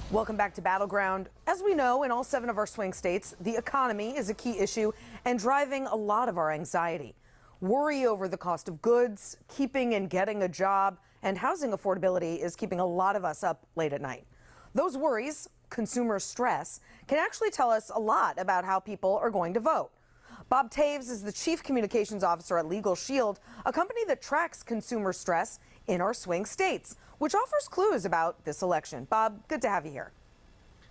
Welcome back to Battleground. As we know, in all 7 of our swing states, the economy is a key issue and driving a lot of our anxiety. Worry over the cost of goods, keeping and getting a job, and housing affordability is keeping a lot of us up late at night. Those worries, consumer stress, can actually tell us a lot about how people are going to vote. Bob Toevs is the Chief Communications Officer at LegalShield, a company that tracks consumer stress in our swing states, which offers clues about this election. Bob, good to have you here.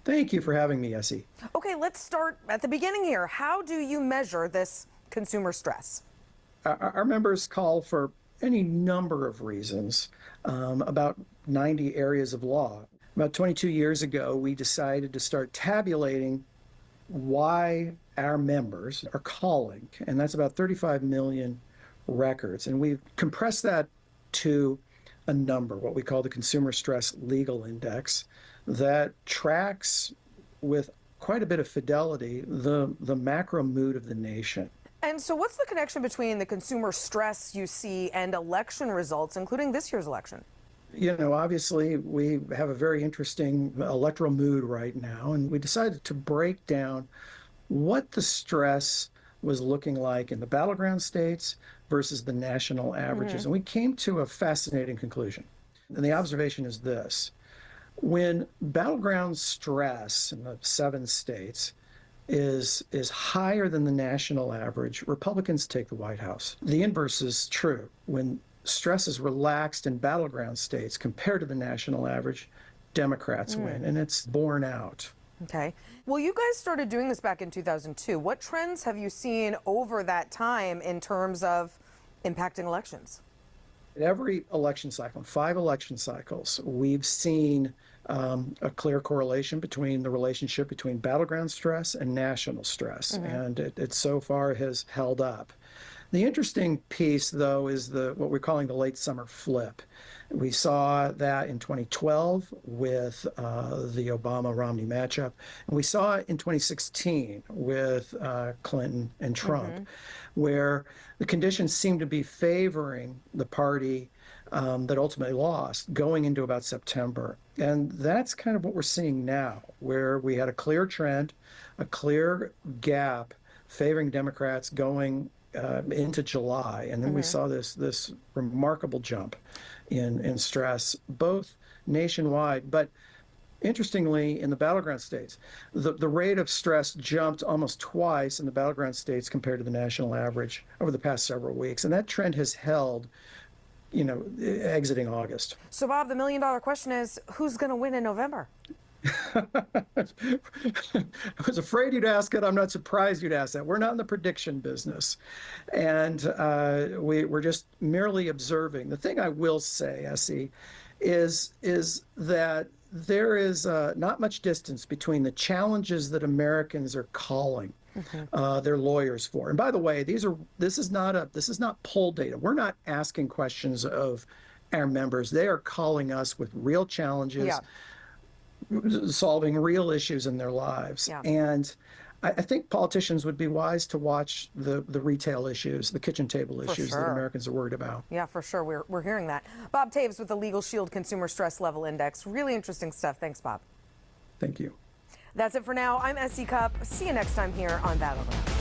Thank you for having me, Essie. Okay, let's start at the beginning here. How do you measure this consumer stress? Our members call for any number of reasons, about 90 areas of law. About 22 years ago, we decided to start tabulating why our members are calling, and that's about 35 million records. And we've compressed that to a number, what we call the Consumer Stress Legal Index, that tracks with quite a bit of fidelity the macro mood of the nation. And so what's the connection between the consumer stress you see and election results, including this year's election? You know, obviously, we have a very interesting electoral mood right now, and we decided to break down what the stress was looking like in the battleground states versus the national averages. And we came to a fascinating conclusion. And the observation is this: when battleground stress in the 7 states is higher than the national average, Republicans take the White House. The inverse is true. When stress is relaxed in battleground states compared to the national average, Democrats win, and it's borne out. Okay. Well, you guys started doing this back in 2002. What trends have you seen over that time in terms of impacting elections? In every election cycle, 5 election cycles, we've seen a clear correlation between the relationship between battleground stress and national stress, and it so far has held up. The interesting piece, though, is what we're calling the late summer flip. We saw that in 2012 with the Obama-Romney matchup, and we saw it in 2016 with Clinton and Trump, where the conditions seemed to be favoring the party that ultimately lost going into about September. And that's kind of what we're seeing now, where we had a clear trend, a clear gap favoring Democrats going into July, and then we saw this remarkable jump in stress, both nationwide. But interestingly, in the battleground states, the rate of stress jumped almost twice in the battleground states compared to the national average over the past several weeks, and that trend has held, you know, exiting August. So, Bob, the million-dollar question is, who's going to win in November? I was afraid you'd ask it. I'm not surprised you'd ask that. We're not in the prediction business, and we're just merely observing. The thing I will say, Essie, is that there is not much distance between the challenges that Americans are calling their lawyers for. And by the way, this is not poll data. We're not asking questions of our members. They are calling us with real challenges. Solving real issues in their lives. And I think politicians would be wise to watch the retail issues, the kitchen table issues that Americans are worried about. Yeah, for sure. We're hearing that. Bob Toevs with the LegalShield Consumer Stress Level Index. Really interesting stuff. Thanks, Bob. Thank you. That's it for now. I'm Essie Cupp. See you next time here on Battleground.